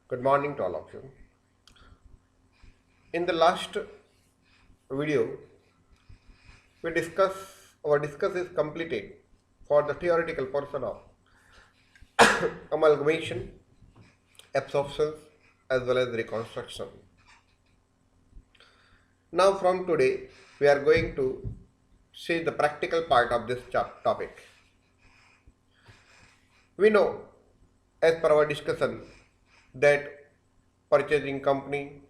Good morning to all of you. In the last video, we discuss is completed for the theoretical portion of amalgamation, absorption, as well as reconstruction. Now, from today, we are going to see the practical part of this topic. We know, as per our discussion, that purchasing company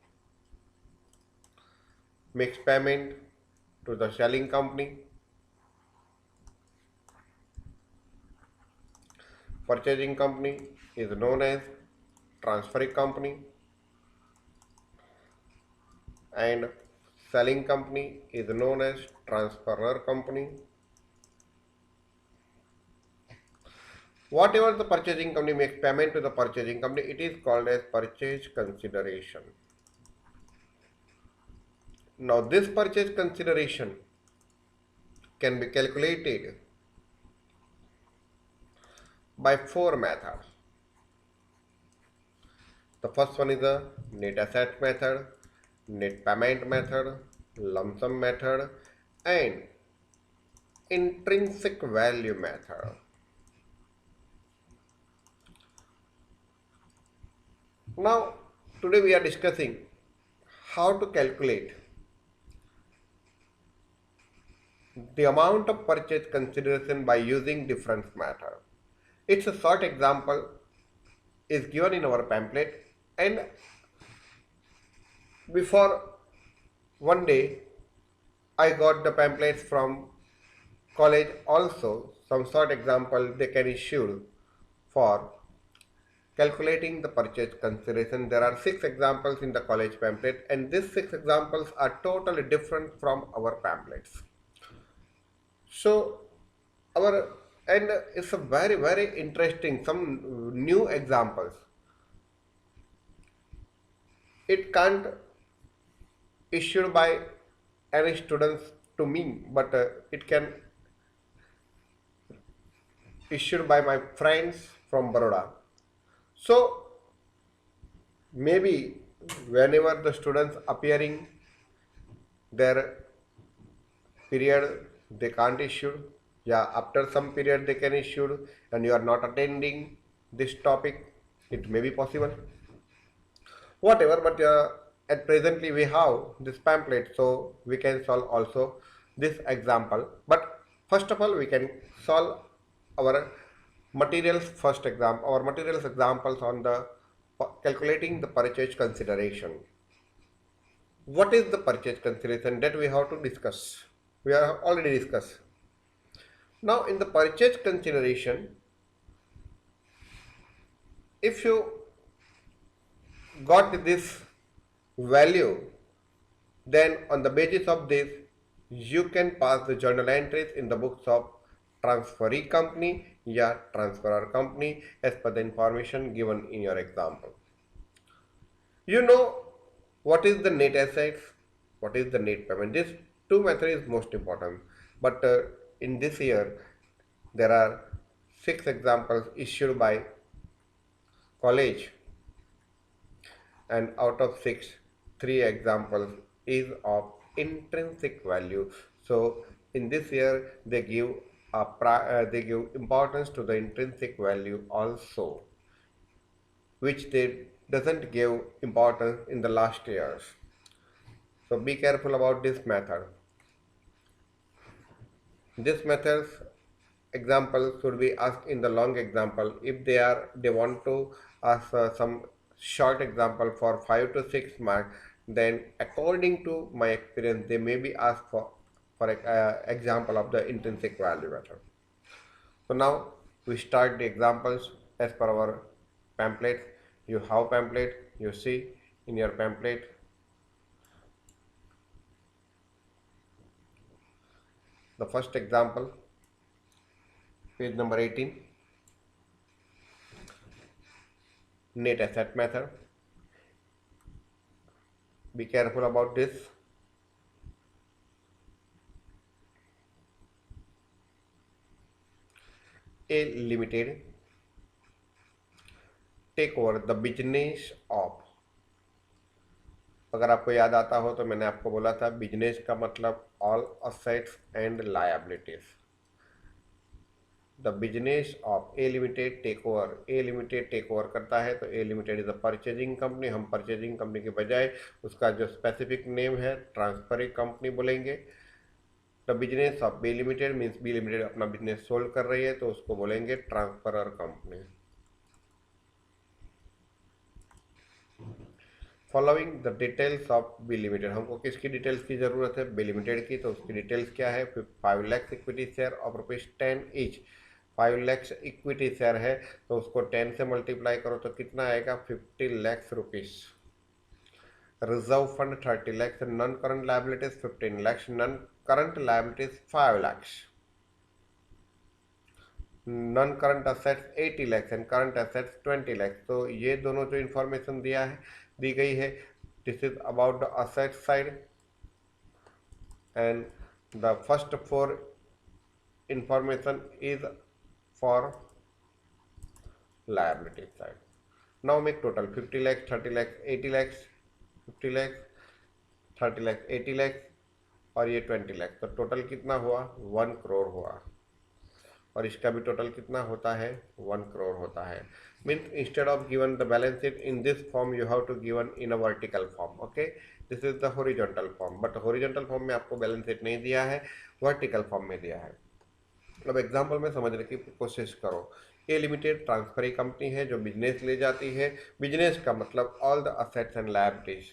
makes payment to the selling company. Purchasing company is known as transferring company, and selling company is known as transferor company. Whatever the purchasing company makes payment to the purchasing company, it is called as purchase consideration. Now, this purchase consideration can be calculated by four methods. The first one is the net asset method, net payment method, lump sum method, and intrinsic value method. Now, today we are discussing how to calculate the amount of purchase consideration by using difference method. It's a short example is given in our pamphlet, and before one day I got the pamphlets from college also. Some short example they can issue for calculating the purchase consideration. There are 6 examples in the college pamphlet, and these 6 examples are totally different from our pamphlets. So our and it's a very interesting some new examples. It can't issued by any students to me, but it can issued by my friends from Baroda. So maybe whenever the students appearing their period they can't issue, yeah, after some period they can issue, and you are not attending this topic, it may be possible. Whatever, but at presently we have this pamphlet, so we can solve also this example. But first of all, we can solve our materials first example, our materials examples on the calculating the purchase consideration. What is the purchase consideration that we have to discuss? We have already discussed. Now in the purchase consideration, if you got this value, then on the basis of this, you can pass the journal entries in the books of transferee company or transferor company as per the information given in your example. You know what is the net assets, what is the net payment. This two method is most important. But in this year, there are 6 examples issued by college, and out of 6, 3 examples is of intrinsic value. So in this year they give importance to the intrinsic value also, which they doesn't give importance in the last years. So be careful about this method. This method's example should be asked in the long example. If they want to ask some short example for 5 to 6 marks, then according to my experience, they may be asked for example of the intrinsic value method. So now we start the examples as per our pamphlet. You have pamphlet. You see in your pamphlet the first example, page number 18, net asset method. Be careful about this. A limited take over the business of. अगर आपको याद आता हो तो मैंने आपको बोला था बिजनेस का मतलब all assets and liabilities. The business of A limited take over, A limited take over करता है तो A limited is a purchasing company. हम परचेजिंग कंपनी के बजाय उसका जो स्पेसिफिक नेम है ट्रांसफरिंग कंपनी बोलेंगे। The business of B limited means B limited अपना बिजनेस सोल्व कर रही है तो उसको बोलेंगे transferor company. Following the details of B limited, हमको किसकी डिटेल्स की जरूरत है? बी लिमिटेड की। तो उसकी डिटेल्स क्या है? 5 lakhs equity share of rupees 10 each. 5 lakhs equity share है तो उसको 10 से मल्टीप्लाई करो तो कितना आएगा? 50 lakhs rupees. Reserve fund 30 lakhs, non current liabilities 15 lakhs, non current liabilities 5 lakhs, non current assets 80 lakhs and current assets 20 lakhs। तो ये दोनों जो इंफॉर्मेशन दी गई है, this is about the asset side and the first 4 information is for liability side. Now make total 50 lakhs, 30 lakhs, 80 lakhs, 50 lakhs, 30 lakhs, 80 lakhs और ये 20 lakhs। तो total कितना हुआ? 1 करोड़ हुआ। और इसका भी टोटल कितना होता है? 1 करोड़ होता है। Means instead of given the balance sheet in this form you have to given in a vertical form. Okay, this is the horizontal form, but horizontal form में आपको बैलेंस शीट नहीं दिया है, वर्टिकल फॉर्म में दिया है। अब example में समझने की कोशिश करो। ए लिमिटेड ट्रांसफरी कंपनी है जो बिजनेस ले जाती है। बिजनेस का मतलब all the assets and liabilities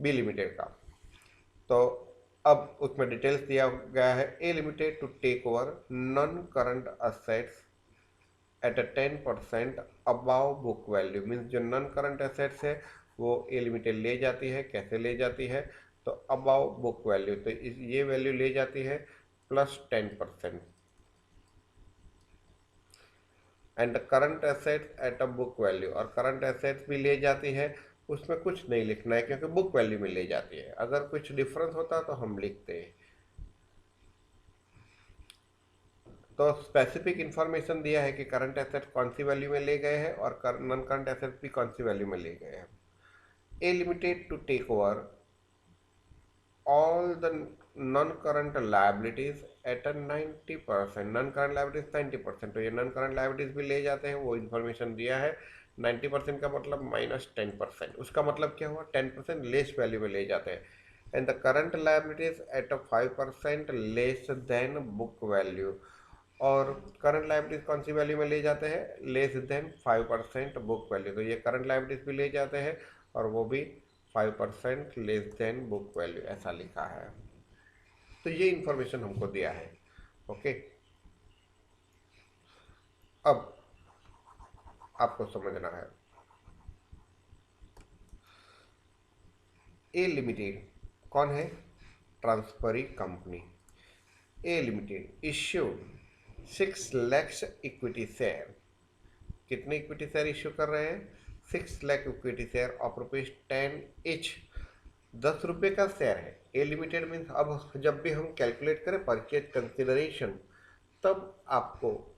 B limited का। तो अब उसमें डिटेल्स दिया गया है। A limited to take over non current assets at a 10% above book value. Means जो नॉन करंट असेट्स है वो ए लिमिटेड ले जाती है। कैसे ले जाती है? तो अबाव बुक वैल्यू, तो ये वैल्यू ले जाती है plus 10%। And current assets eight a book value, और करंट एसेट्स भी ले जाती है। उसमें कुछ नहीं लिखना है क्योंकि बुक वैल्यू में ले जाती है। अगर कुछ डिफरेंस होता तो हम लिखते हैं। तो स्पेसिफिक इंफॉर्मेशन दिया है कि करंट एसेट्स कौन सी वैल्यू में ले गए हैं और नॉन करंट एसेट्स भी कौन सी वैल्यू में ले गए हैं। A limited to take over all the non-current liabilities at a 90%। Non current liabilities 90%, तो ये नॉन करंट लाइबिलिटीज भी ले जाते हैं, वो इन्फॉर्मेशन दिया है। 90% का मतलब -10%, उसका मतलब क्या हुआ? 10% लेस वैल्यू में ले जाते हैं। And the current liabilities at a 5% less than book value, और करंट लाइबिलिटीज कौन सी वैल्यू में ले जाते हैं? Less than 5% book value. तो ये करंट लाइबिलिटीज भी ले जाते हैं और वो भी 5% लेस देन बुक वैल्यू, ऐसा लिखा है। तो ये इंफॉर्मेशन हमको दिया है। ओके, अब आपको समझना है ए लिमिटेड कौन है? Transferee company. A limited issued 6 lakhs equity share. कितने इक्विटी शेयर इश्यू कर रहे हैं? 6 lakh equity share of rupees 10 each. 10 रुपये का शेयर है। ए लिमिटेड मीन्स अब जब भी हम कैलकुलेट करें परचेज कंसिडरेशन, तब आपको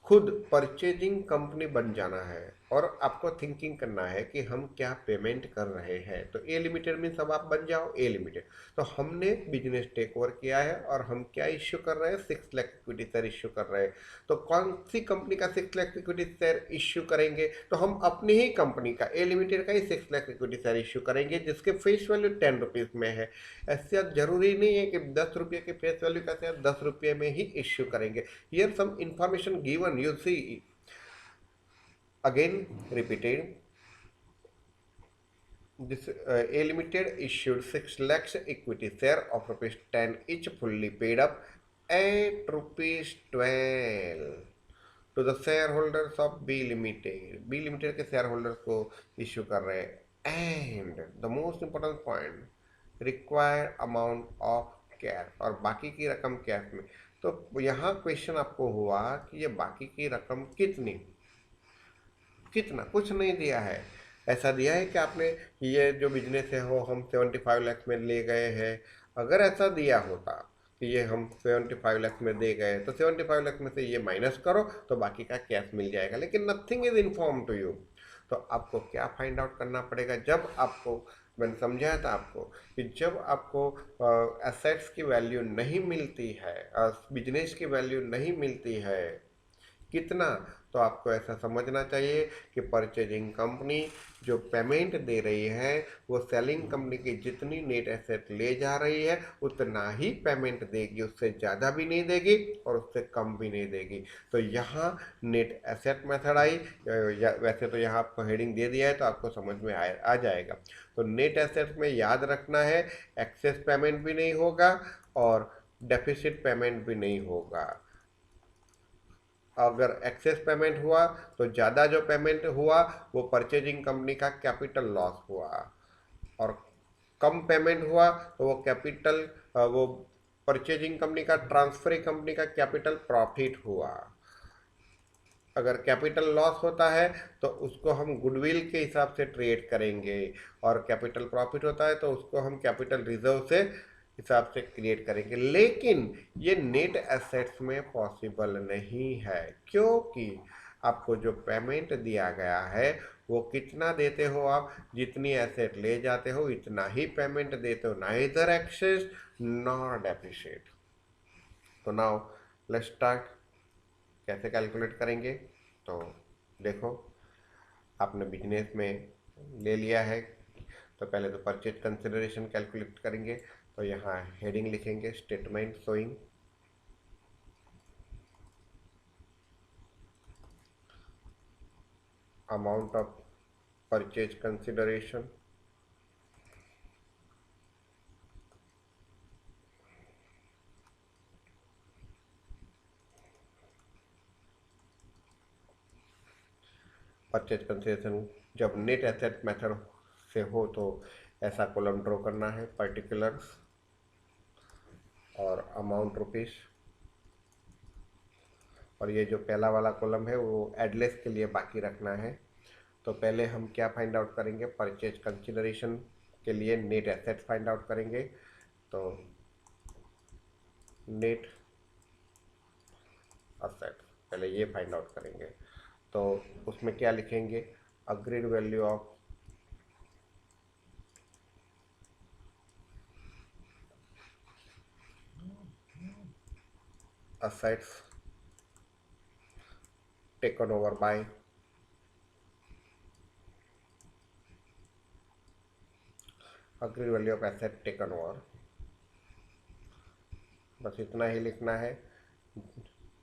खुद परचेजिंग कंपनी बन जाना है और आपको थिंकिंग करना है कि हम क्या पेमेंट कर रहे हैं। तो ए लिमिटेड मीन्स अब आप बन जाओ ए लिमिटेड। तो हमने बिजनेस टेक ओवर किया है और हम क्या इश्यू कर रहे हैं? 6 लाख इक्विटी शेयर इश्यू कर रहे हैं। तो कौन सी कंपनी का 6 लाख इक्विटी शेयर इश्यू करेंगे? तो हम अपनी ही कंपनी का, ए लिमिटेड का ही 6 लाख इक्विटी शेयर इश्यू करेंगे जिसके फेस वैल्यू 10 रुपीज़ में है। ऐसा जरूरी नहीं है कि 10 रुपये के फेस वैल्यू का शेयर 10 रुपये में ही इश्यू करेंगे। Here some information given, you see, again repeated, this A limited issued 6 lakhs equity share of rupees 10 each, fully paid up at rupees 12 to the shareholders of B limited। B limited के shareholders को issue कर रहे हैं। and the most important point, required amount of cash, और बाकी की रकम cash में। तो यहाँ क्वेश्चन आपको हुआ कि ये बाकी की रकम कितनी? कितना? कुछ नहीं दिया है। ऐसा दिया है कि आपने ये जो बिजनेस है वो हम 75 लाख में ले गए हैं। अगर ऐसा दिया होता कि ये हम 75 लाख में दे गए, तो 75 लाख में से ये माइनस करो तो बाकी का कैश मिल जाएगा, लेकिन nothing is inform to you. तो आपको क्या फाइंड आउट करना पड़ेगा, जब आपको, मैंने समझाया था आपको कि जब आपको एसेट्स की वैल्यू नहीं मिलती है, बिजनेस की वैल्यू नहीं मिलती है, कितना, तो आपको ऐसा समझना चाहिए कि परचेजिंग कंपनी जो पेमेंट दे रही है वो सेलिंग कंपनी की जितनी नेट एसेट ले जा रही है उतना ही पेमेंट देगी, उससे ज़्यादा भी नहीं देगी और उससे कम भी नहीं देगी। तो यहाँ नेट एसेट मेथड आई, वैसे तो यहाँ आपको हेडिंग दे दिया है तो आपको समझ में आ जाएगा। तो नेट एसेट में याद रखना है एक्सेस पेमेंट भी नहीं होगा और डेफिसिट पेमेंट भी नहीं होगा। अगर एक्सेस पेमेंट हुआ तो ज़्यादा जो पेमेंट हुआ वो परचेजिंग कंपनी का कैपिटल लॉस हुआ, और कम पेमेंट हुआ तो वो कैपिटल, वो परचेजिंग कंपनी का, ट्रांसफरी कंपनी का कैपिटल प्रॉफिट हुआ। अगर कैपिटल लॉस होता है तो उसको हम गुडविल के हिसाब से ट्रेड करेंगे, और कैपिटल प्रॉफिट होता है तो उसको हम कैपिटल रिजर्व से हिसाब से क्रिएट करेंगे। लेकिन ये नेट एसेट्स में पॉसिबल नहीं है, क्योंकि आपको जो पेमेंट दिया गया है वो कितना देते हो आप, जितनी एसेट ले जाते हो इतना ही पेमेंट देते हो, ना इधर एक्सेस नॉर डेफिसिट। तो नाउ लेट्स स्टार्ट, कैसे कैलकुलेट करेंगे। तो देखो, आपने बिजनेस में ले लिया है तो पहले तो परचेज कंसिडरेशन कैलकुलेट करेंगे। तो यहाँ हेडिंग लिखेंगे statement showing amount of purchase consideration, purchase consideration जब नेट एसेट मेथड से हो तो ऐसा कॉलम ड्रॉ करना है, पर्टिकुलर्स और अमाउंट रुपीस, और ये जो पहला वाला कॉलम है वो एडलेस के लिए बाकी रखना है। तो पहले हम क्या फाइंड आउट करेंगे, परचेज कंसिडरेशन के लिए नेट एसेट फाइंड आउट करेंगे। तो नेट असेट पहले ये फाइंड आउट करेंगे। तो उसमें क्या लिखेंगे, agreed value of assets taken over by agreed value of asset taken over, बस इतना ही लिखना है।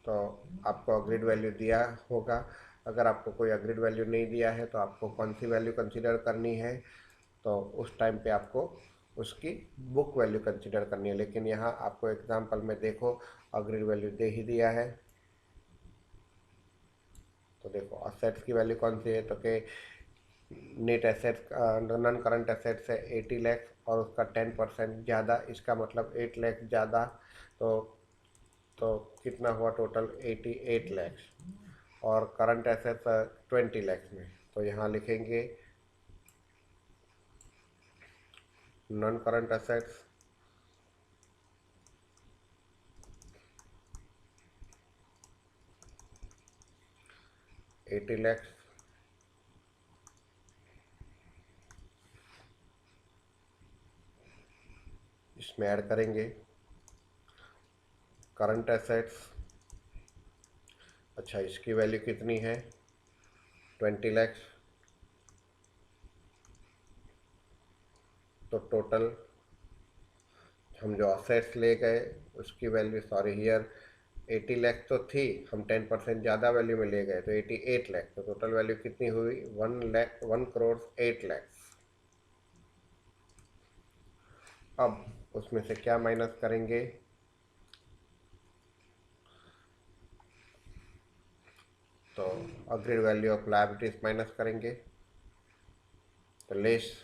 तो आपको अग्रीड वैल्यू दिया होगा, अगर आपको कोई अग्रीड वैल्यू नहीं दिया है तो आपको कौन सी वैल्यू कंसीडर करनी है, तो उस टाइम पे आपको उसकी बुक वैल्यू कंसीडर करनी है। लेकिन यहाँ आपको एग्जांपल में देखो अग्रीड वैल्यू दे ही दिया है। तो देखो असेट्स की वैल्यू कौन सी है, तो कि net assets, non current assets है 80 लाख और उसका 10% ज़्यादा, इसका मतलब 8 लाख ज़्यादा। तो तो कितना हुआ टोटल 88 लाख, और करंट एसेट्स 20 लाख में। तो यहाँ लिखेंगे non current assets eighty lakhs, इसमें ऐड करेंगे करंट एसेट्स। अच्छा, इसकी वैल्यू कितनी है 20 लैक्स, तो टोटल हम जो असेट्स ले गए उसकी वैल्यू, सॉरी हियर 80 लाख तो थी, हम 10% ज़्यादा वैल्यू में ले गए तो 88 लाख, तो टोटल वैल्यू कितनी हुई 1,08,00,000। अब उसमें से क्या माइनस करेंगे, तो agreed value of liabilities minus करेंगे, तो less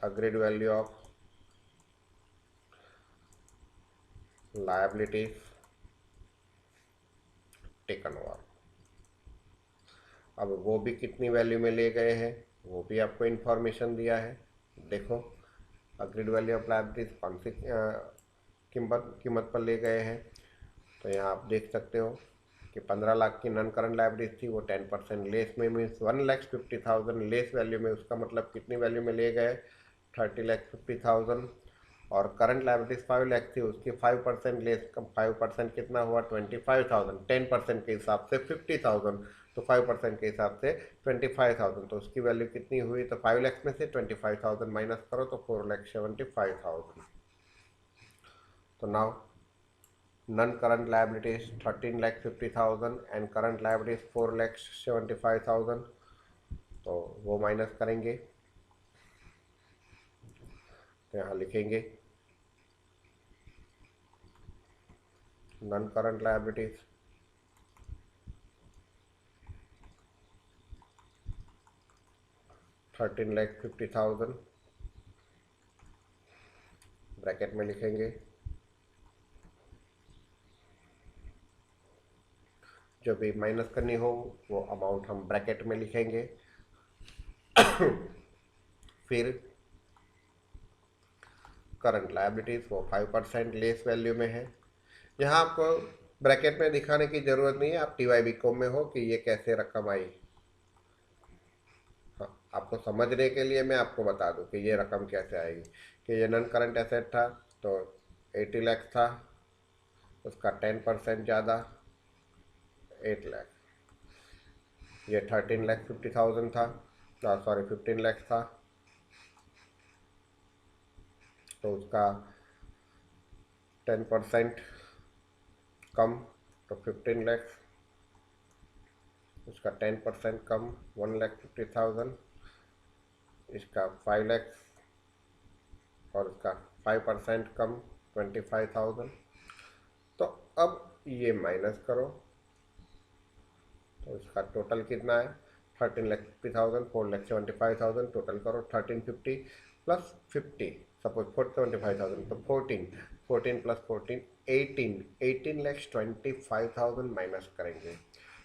agreed value of liabilities taken over। अब वो भी कितनी वैल्यू में ले गए हैं वो भी आपको इन्फॉर्मेशन दिया है। देखो, अग्रीड वैल्यू ऑफ लायबिलिटीज कौन सी कीमत कीमत पर ले गए हैं। तो यहाँ आप देख सकते हो कि 15 लाख की नॉन करंट लायबिलिटीज थी, वो 10% लेस में मीन्स 1,50,000 लेस वैल्यू में, उसका मतलब कितनी वैल्यू में ले गए, 30,50,000। और करंट लायबिलिटीज 5 लाख थी, उसकी 5% लेस, कम 5% कितना हुआ, 25,000। 10% के हिसाब से 50,000, तो 5% के हिसाब से 25,000, तो उसकी वैल्यू कितनी हुई, तो 5 लाख में से 25,000 माइनस करो तो 4,75,000। तो now non-current liabilities 13,50,000 and current liabilities 4,75,000, तो वो माइनस करेंगे। तो यहाँ लिखेंगे नॉन करंट लायबिलिटीज 13,50,000 ब्रैकेट में लिखेंगे। जो भी माइनस करनी हो वो अमाउंट हम ब्रैकेट में लिखेंगे। फिर करंट लायबिलिटीज वो 5% लेस वैल्यू में है। यहाँ आपको ब्रैकेट में दिखाने की जरूरत नहीं है, आप टीवाई बीकॉम में हो कि ये कैसे रकम आई। हाँ, आपको समझने के लिए मैं आपको बता दूं कि ये रकम कैसे आएगी। कि ये नॉन करंट एसेट था तो 80 लाख था, उसका 10% ज़्यादा 8 लाख। ये 13,50,000 था, सॉरी 15 लाख था, तो उसका 10% कम, तो 15 लाख। उसका 10% कम 1,50,000। इसका 5 लाख और उसका 5% कम 25,000। तो अब ये माइनस करो तो इसका टोटल कितना है, 13,50,000, 4,75,000, टोटल करो 1350 प्लस 50, सपोज 4,75,000, तो 14 प्लस 14 18 माइनस करेंगे।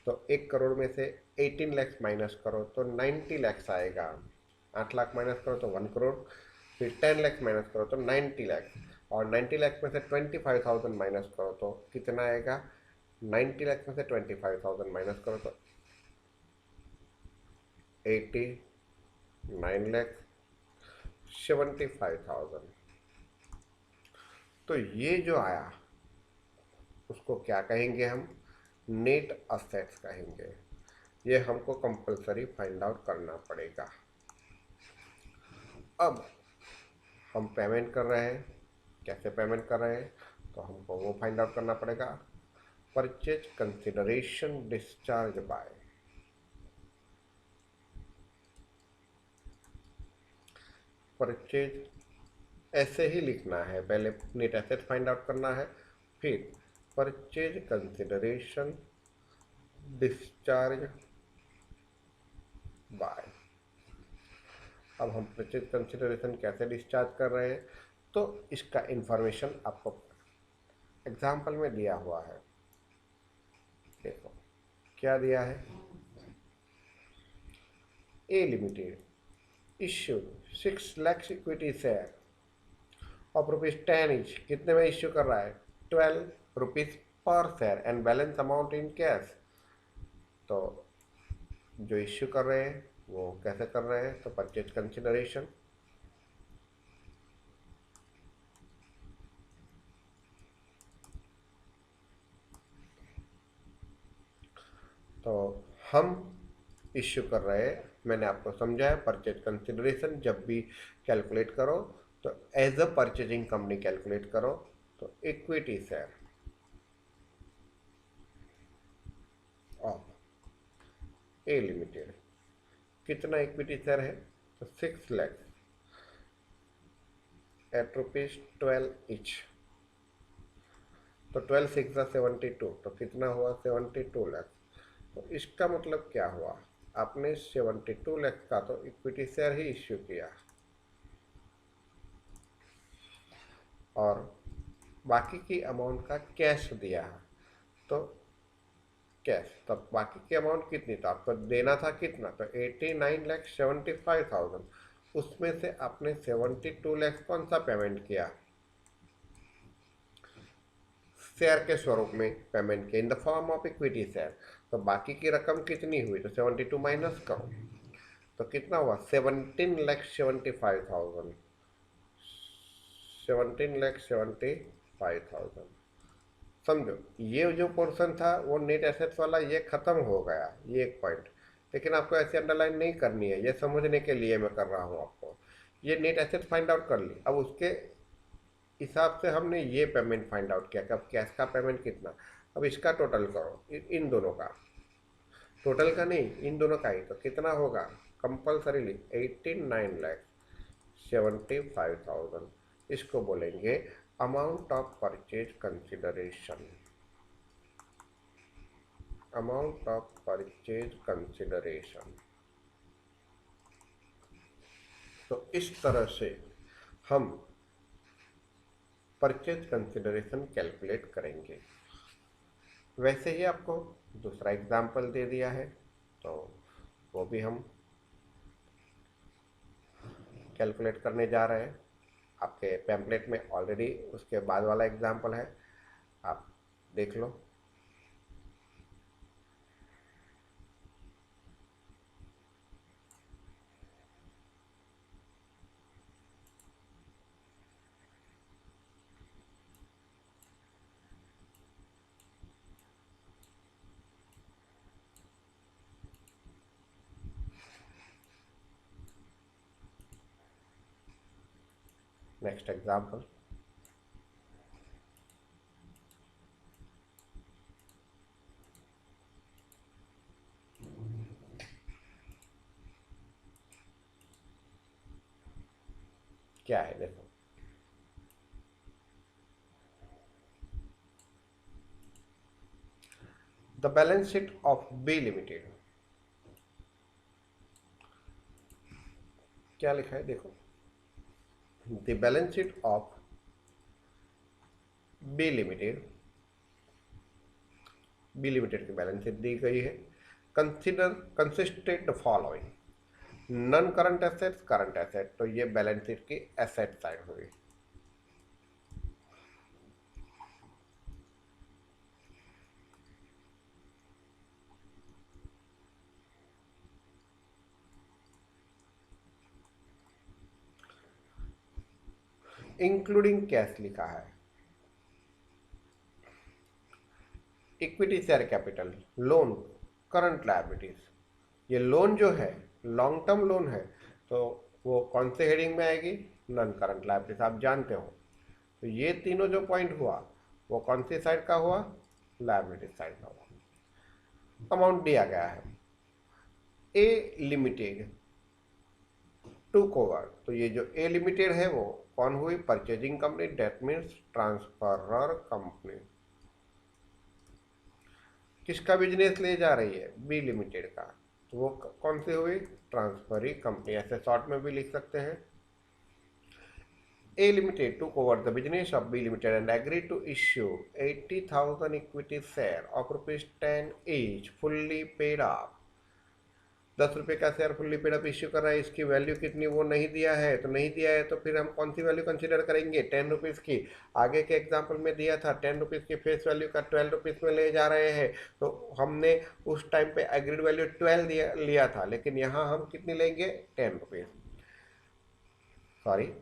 तो 1 करोड़ में से 18 लाख माइनस करो तो 90 लाख आएगा। 8 लाख माइनस करो तो 1 करोड़, फिर 10 लाख माइनस करो तो 90 लाख, और 90 लाख में से 25,000 माइनस करो तो कितना आएगा, 90 लाख में से 25,000 माइनस करो तो 89,75,000। तो ये जो आया उसको क्या कहेंगे हम, नेट असेट्स कहेंगे। ये हमको कंपलसरी फाइंड आउट करना पड़ेगा। अब हम पेमेंट कर रहे हैं, कैसे पेमेंट कर रहे हैं, तो हमको वो फाइंड आउट करना पड़ेगा। Purchase consideration discharge by, purchase ऐसे ही लिखना है, पहले नेट एसेट फाइंड आउट करना है, फिर परचेज कंसिडरेशन डिस्चार्ज बाय। अब हम परचेज कंसिडरेशन कैसे डिस्चार्ज कर रहे हैं, तो इसका इंफॉर्मेशन आपको एग्जाम्पल में दिया हुआ है। देखो क्या दिया है, A limited issued 6 lakh equity share of ₹10 each, कितने में इश्यू कर रहा है, ₹12 per share and balance amount in cash. तो जो इश्यू कर रहे हैं वो कैसे कर रहे हैं, तो परचेज कंसिडरेशन, तो हम इश्यू कर रहे हैं, मैंने आपको समझाया परचेज कंसिडरेशन जब भी कैलकुलेट करो तो as a purchasing company calculate करो। तो equity share of A limited, कितना इक्विटी शेयर है, तो 6 लाख एट ₹12 ईच, तो 12 6 72, तो कितना हुआ 72 लाख। तो इसका मतलब क्या हुआ, आपने 72 लाख का तो इक्विटी शेयर ही इश्यू किया और बाकी की अमाउंट का कैश दिया। तो कैश। तो बाकी की अमाउंट कितनी, तो आपको देना था कितना, तो 89,75,000। उसमें से आपने 72 लाख कौन सा पेमेंट किया, शेयर के स्वरूप में पेमेंट किया in the form of equity share. तो बाकी की रकम कितनी हुई, तो 72 माइनस करो तो कितना हुआ, 17,75,000। 17,75,000। समझो, ये जो पोर्शन था वो नेट एसेट्स वाला, ये खत्म हो गया, ये एक पॉइंट। लेकिन आपको ऐसे अंडरलाइन नहीं करनी है, ये समझने के लिए मैं कर रहा हूँ आपको। ये नेट एसेट्स फाइंड आउट कर ली, अब उसके हिसाब से हमने ये पेमेंट फाइंड आउट किया कि अब कैश का पेमेंट कितना। अब इसका टोटल करो, इन दोनों का, टोटल का नहीं, इन दोनों का ही, तो कितना होगा, कंपल्सरीली 89,75,000। इसको बोलेंगे amount of purchase consideration. Amount of purchase consideration. तो इस तरह से हम परचेज कंसिडरेशन कैलकुलेट करेंगे। वैसे ही आपको दूसरा एग्जाम्पल दे दिया है, तो वो भी हम कैलकुलेट करने जा रहे हैं। आपके पैम्पलेट में ऑलरेडी उसके बाद वाला एग्जाम्पल है, आप देख लो। नेक्स्ट एग्जाम्पल, क्या है देखो, the balance sheet of B limited. क्या लिखा है देखो, the balance sheet of B limited. B limited की बैलेंस शीट दी गई है। Consider consisted the following, non current assets, current asset, तो ये बैलेंस शीट की एसेट साइड हुई। इंक्लूडिंग कैश लिखा है। Equity share capital, loan, current liabilities. ये लोन जो है लॉन्ग टर्म लोन है, तो वो कौन से हेडिंग में आएगी, नॉन करंट लायबिलिटीज, आप जानते हो। तो ये तीनों जो पॉइंट हुआ वो कौन सी साइड का हुआ, लायबिलिटी साइड का हुआ। अमाउंट दिया गया है, ए लिमिटेड टू ओवर, तो ये जो ए लिमिटेड है वो कौन हुई, purchasing company, that means transferor company. किसका बिजनेस ले जा रही है, बी लिमिटेड का, तो वो कौन सी हुई, ट्रांसफरी कंपनी, ऐसे शॉर्ट में भी लिख सकते हैं। A Limited took over the business of B Limited and agreed to issue 80,000 equity share of ₹10 each, fully paid up। 10 रुपये का share fully paid up issue कर रहा है, इसकी वैल्यू कितनी वो नहीं दिया है, तो नहीं दिया है तो फिर हम कौन सी वैल्यू कंसीडर करेंगे, 10 रुपीज़ की। आगे के एग्जांपल में दिया था 10 रुपीज़ की फेस वैल्यू का 12 रुपीज़ में ले जा रहे हैं, तो हमने उस टाइम पे एग्रीड वैल्यू 12 लिया था, लेकिन यहाँ हम कितनी लेंगे, 10 रुपीज़। सॉरी,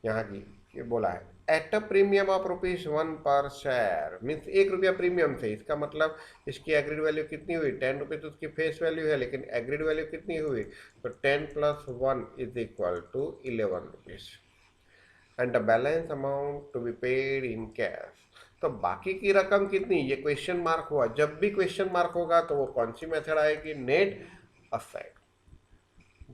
यहाँ की ये बोला है एट अ प्रीमियम ऑफ ₹1 पर शेयर, मीन्स 1 रुपया प्रीमियम से। इसका मतलब इसकी एग्रीड वैल्यू कितनी हुई, 10 रुपीज उसकी फेस वैल्यू है, लेकिन एग्रीड वैल्यू कितनी हुई, तो 10 + 1 is equal to 11 rupees and the balance amount to be paid in cash. तो बाकी की रकम कितनी, ये क्वेश्चन मार्क हुआ। जब भी क्वेश्चन मार्क होगा तो वो कौन सी मेथड आएगी, net asset.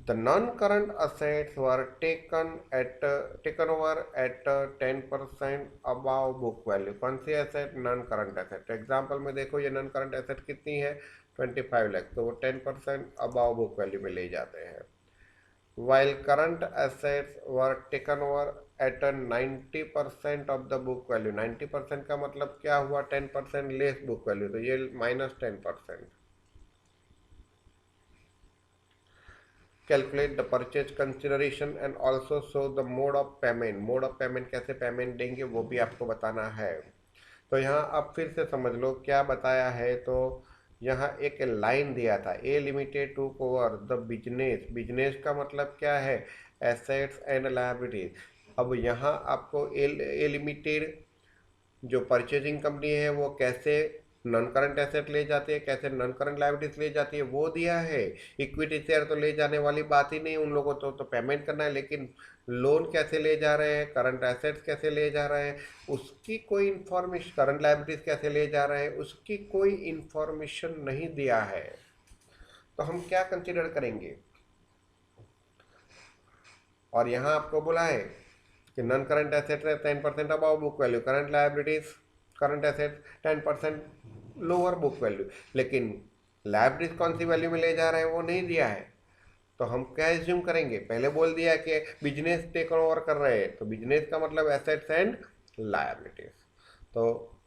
The non-current assets were taken over at 10% above book value। कौन सी asset, non current asset. Example में देखो ये नॉन करंट एसेट कितनी है, 25 लाख, तो वो 10% अबाव बुक वैल्यू में ले जाते हैं। While current assets were taken over at 90% of the book value. 90% का मतलब क्या हुआ? 10% लेस बुक वैल्यू, तो ये -10%। Calculate the purchase consideration and also show the mode of payment. Mode of payment, कैसे पेमेंट देंगे वो भी आपको बताना है। तो यहाँ आप फिर से समझ लो क्या बताया है। तो यहाँ एक लाइन दिया था, A limited to cover the business. Business का मतलब क्या है? Assets and liabilities. अब यहाँ आपको ए लिमिटेड जो परचेजिंग कंपनी है वो कैसे नॉन करंट एसेट ले जाती है, कैसे नॉन करंट लायबिलिटीज ले जाती है, वो दिया है। इक्विटी शेयर तो ले जाने वाली बात ही नहीं, उन लोगों को तो पेमेंट करना है। लेकिन लोन कैसे ले जा रहे हैं, करंट एसेट्स कैसे ले जा रहे हैं, उसकी कोई इंफॉर्मेशन, करंट लायबिलिटीज कैसे ले जा रहे हैं उसकी कोई इंफॉर्मेशन नहीं दिया है। तो हम क्या कंसिडर करेंगे? और यहाँ आपको बोला है कि नॉन करंट एसेट है 10% above book value, current liabilities, current asset 10% lower book value. लेकिन लायबिलिटीज कौन सी वैल्यू में ले जा रहे हैं वो नहीं दिया है। तो हम क्या एज्यूम करेंगे? पहले बोल दिया कि बिजनेस टेक ओवर कर रहे हैं, तो बिजनेस का मतलब एसेट्स एंड लायबिलिटीज। तो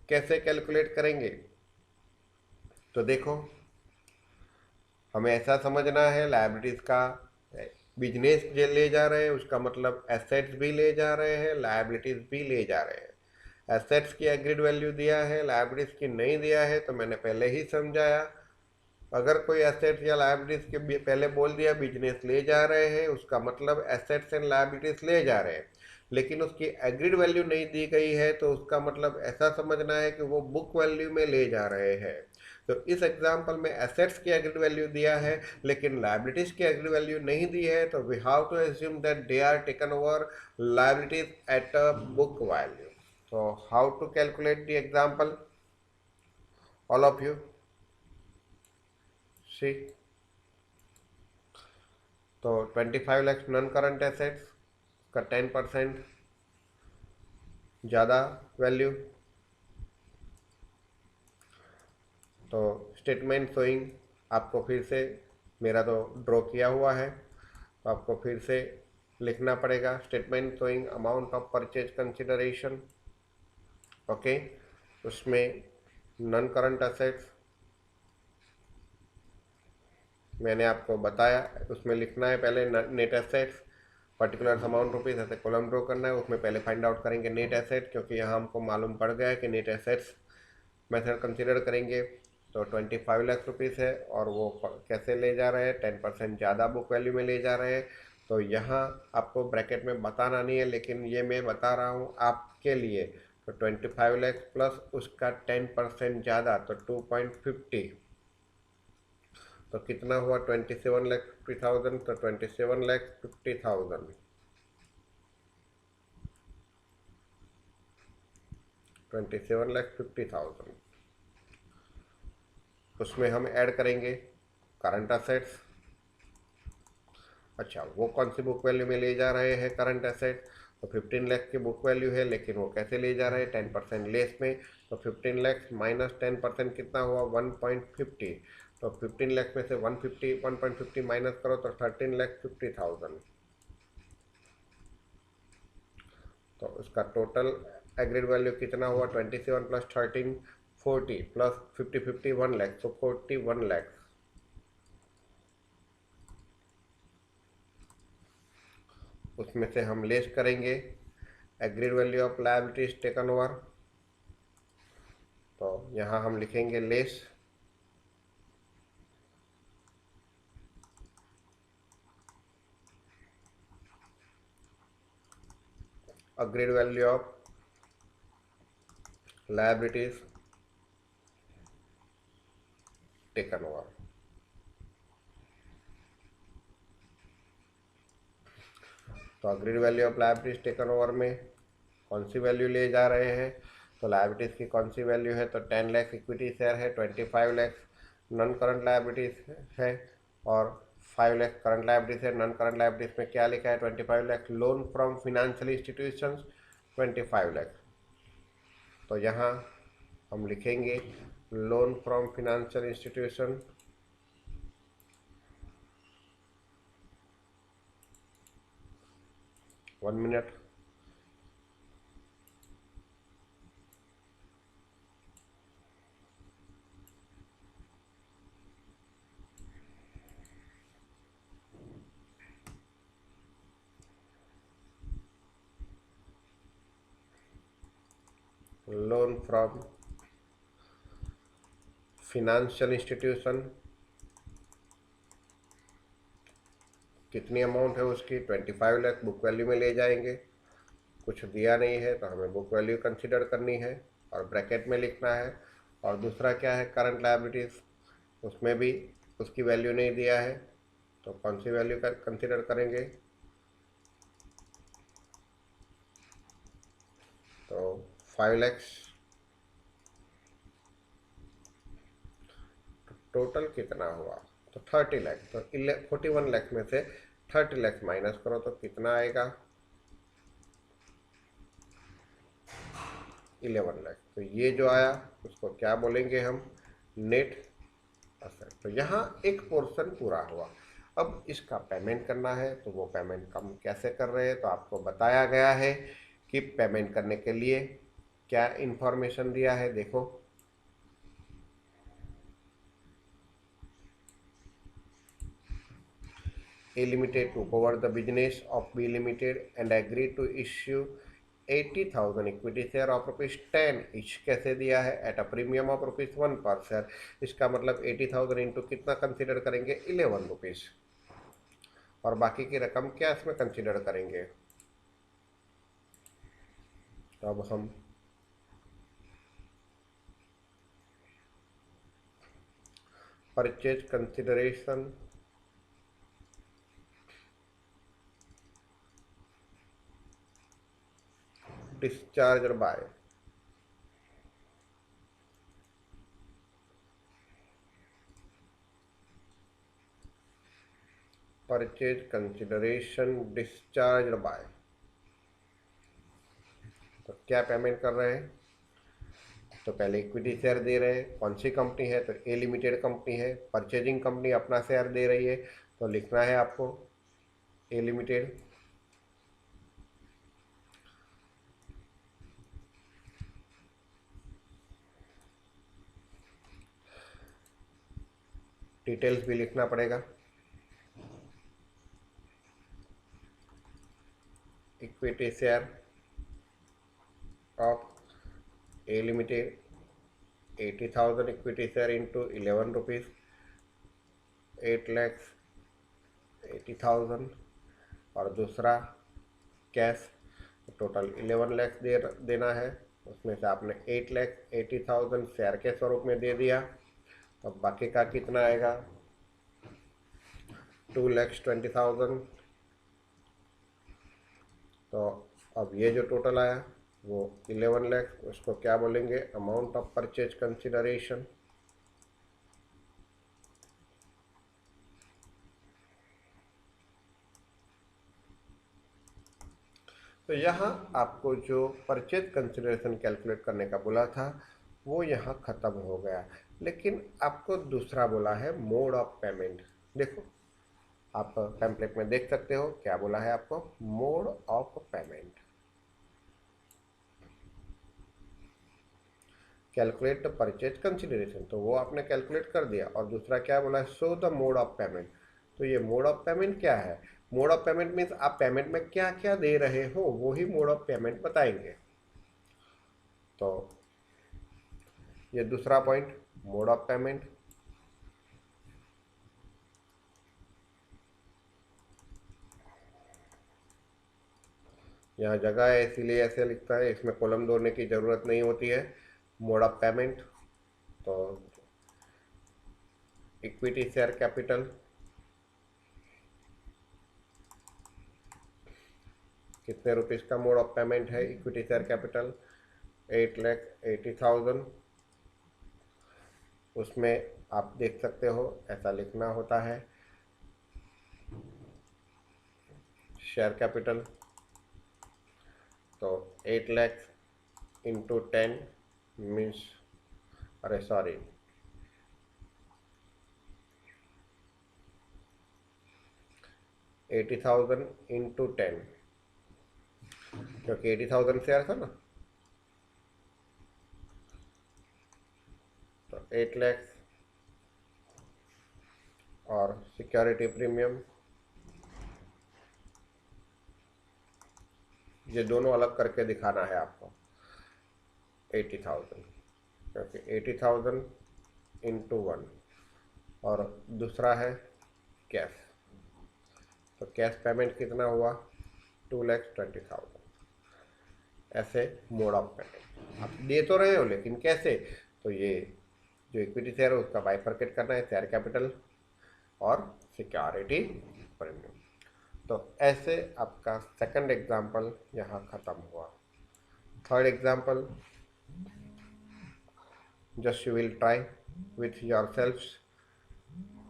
कैसे कैलकुलेट करेंगे? तो देखो, हमें ऐसा समझना है लायबिलिटीज का बिजनेस जो ले जा रहे हैं उसका मतलब एसेट्स भी ले जा रहे हैं, लायबिलिटीज भी ले जा रहे हैं। एसेट्स की एग्रीड वैल्यू दिया है, लायबिलिटीज की नहीं दिया है, तो मैंने पहले ही समझाया। अगर कोई एसेट्स या लायबिलिटीज के पहले बोल दिया बिजनेस ले जा रहे हैं, उसका मतलब एसेट्स एंड लायबिलिटीज ले जा रहे हैं, लेकिन उसकी एग्रीड वैल्यू नहीं दी गई है, तो उसका मतलब ऐसा समझना है कि वो बुक वैल्यू में ले जा रहे हैं। तो इस एग्जांपल में एसेट्स की एग्रीड वैल्यू दिया है लेकिन लायबिलिटीज की एग्रीड वैल्यू नहीं दी है, तो we have to assume that they are taken over liabilities at a book value. so how to calculate the example, all of you see? तो 25 लाख नॉन करंट एसेट्स का 10% ज़्यादा वैल्यू। तो statement showing आपको फिर से, मेरा तो ड्रॉ किया हुआ है तो आपको फिर से लिखना पड़ेगा। Statement showing amount of purchase consideration, okay. उसमें नॉन करंट एसेट्स मैंने आपको बताया, उसमें लिखना है पहले net assets particular amount rupees, ऐसे कॉलम ड्रॉ करना है। उसमें पहले फाइंड आउट करेंगे नेट एसेट, क्योंकि यहाँ हमको मालूम पड़ गया है कि नेट एसेट्स मेथड कंसिडर करेंगे। तो 25 लाख रुपीज़ है और वो कैसे ले जा रहे हैं? 10% ज़्यादा बुक वैल्यू में ले जा रहे हैं। तो यहाँ आपको ब्रैकेट में बताना नहीं है, लेकिन ये मैं बता रहा हूँ आपके लिए। तो 25 लाख प्लस उसका 10% ज़्यादा, तो 2.50, तो कितना हुआ? 27,50,000। तो 27,50,000, 27,50,000 उसमें हम ऐड करेंगे करंट असेट्स। अच्छा, वो कौन सी बुक वैल्यू में ले जा रहे हैं करंट एसेट? तो 15 लाख की बुक वैल्यू है, लेकिन वो कैसे ले जा रहे हैं? 10% लेस में। तो 15 लाख माइनस 10% कितना हुआ? 1.50। तो 15 लाख में से 150 माइनस करो तो 13,50,000। तो उसका टोटल एग्रीड वैल्यू कितना हुआ? 27 प्लस 13 40 प्लस 50 1 लाख, तो 41 लाख। उसमें से हम लेस करेंगे agreed value of liabilities taken over. तो यहाँ हम लिखेंगे less agreed value of liabilities taken over। तो agreed value of liabilities taken over में कौन सी वैल्यू ले जा रहे हैं? तो लायबिलिटीज की कौन सी वैल्यू है? तो 10 लाख इक्विटी शेयर है, 25 लाख नॉन करंट लायबिलिटीज है और 5 लाख करंट लायबिलिटीज है। नॉन करंट लायबिलिटीज में क्या लिखा है? 25 lakh loan from financial institutions 25 lakh. तो यहाँ हम लिखेंगे loan from financial institution, one minute. Loan from financial institution, कितनी अमाउंट है उसकी, 25 लाख बुक वैल्यू में ले जाएंगे। कुछ दिया नहीं है तो हमें बुक वैल्यू कंसिडर करनी है और ब्रैकेट में लिखना है। और दूसरा क्या है, करंट लायबिलिटीज, उसमें भी उसकी वैल्यू नहीं दिया है तो कौन सी वैल्यू का कंसिडर करेंगे, तो 5 लैक्स। टोटल कितना हुआ, तो 30 लाख, तो 41 लाख में से 30 लाख माइनस करो तो कितना आएगा, 11 लाख। तो ये जो आया उसको क्या बोलेंगे हम, नेट असेट। तो यहाँ एक पोर्शन पूरा हुआ। अब इसका पेमेंट करना है तो वो पेमेंट हम कैसे कर रहे हैं, तो आपको बताया गया है कि पेमेंट करने के लिए क्या इंफॉर्मेशन दिया है, देखो। A Limited took over the business of B Limited and agreed to issue 80,000 equity share of ₹10 each। कैसे दिया है, एट अ प्रीमियम ऑफ ₹1 पर शेयर। इसका मतलब 80,000 इंटू कितना कंसिडर करेंगे, ₹11। और बाकी की रकम क्या इसमें कंसिडर करेंगे, तो अब हम purchase consideration discharge by, purchase consideration discharge by, तो क्या पेमेंट कर रहे हैं, तो पहले इक्विटी शेयर दे रहे हैं, कौन सी कंपनी है, तो ए लिमिटेड कंपनी है। परचेजिंग कंपनी अपना शेयर दे रही है तो लिखना है आपको ए लिमिटेड। डिटेल्स भी लिखना पड़ेगा, equity share of A limited 80,000 equity share into ₹11, 8,80,000। और दूसरा कैश, टोटल 11 लाख देना है, उसमें से आपने 8,80,000 शेयर के स्वरूप में दे दिया। तो बाकी का कितना आएगा, 2,20,000। तो अब ये जो टोटल आया वो 11 लाख, उसको क्या बोलेंगे, अमाउंट ऑफ परचेज कंसिडरेशन। तो यहाँ आपको जो परचेज कंसिडरेशन कैलकुलेट करने का बोला था वो यहाँ ख़त्म हो गया, लेकिन आपको दूसरा बोला है मोड ऑफ पेमेंट। देखो आप टेम्पलेट में देख सकते हो क्या बोला है आपको, mode of payment, calculate the purchase consideration, तो वो आपने कैलकुलेट कर दिया। और दूसरा क्या बोला है, show the mode of payment. तो ये मोड ऑफ पेमेंट क्या है, मोड ऑफ पेमेंट मीन्स आप पेमेंट में क्या क्या दे रहे हो वो ही मोड ऑफ पेमेंट बताएंगे। तो ये दूसरा पॉइंट, मोड ऑफ पेमेंट। यहाँ जगह है इसीलिए ऐसे लिखता है, इसमें कॉलम जोड़ने की ज़रूरत नहीं होती है। मोड ऑफ पेमेंट, तो इक्विटी शेयर कैपिटल, कितने रुपीस का मोड ऑफ पेमेंट है, इक्विटी शेयर कैपिटल 8,80,000। उसमें आप देख सकते हो ऐसा लिखना होता है, शेयर कैपिटल, तो 8 लाख इंटू 10 मीन्स, अरे सॉरी, 80,000 इंटू 10, क्योंकि 80,000 शेयर था ना, तो 8 लाख और सिक्योरिटी प्रीमियम, ये दोनों अलग करके दिखाना है आपको। 80,000, क्योंकि 80,000 इंटू 1, और दूसरा है कैश, तो कैश पेमेंट कितना हुआ 2,20,000। ऐसे मोड ऑफ पेमेंट आप दे तो रहे हो, लेकिन कैसे, तो ये जो इक्विटी शेयर है उसका बाइफरकेट करना है, शेयर कैपिटल और सिक्योरिटी प्रीमियम। तो ऐसे आपका सेकंड एग्जाम्पल यहाँ खत्म हुआ। Third example just you will try with your self.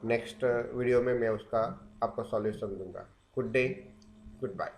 Next video में मैं उसका आपको सॉल्यूशन दूंगा। Good day, good bye.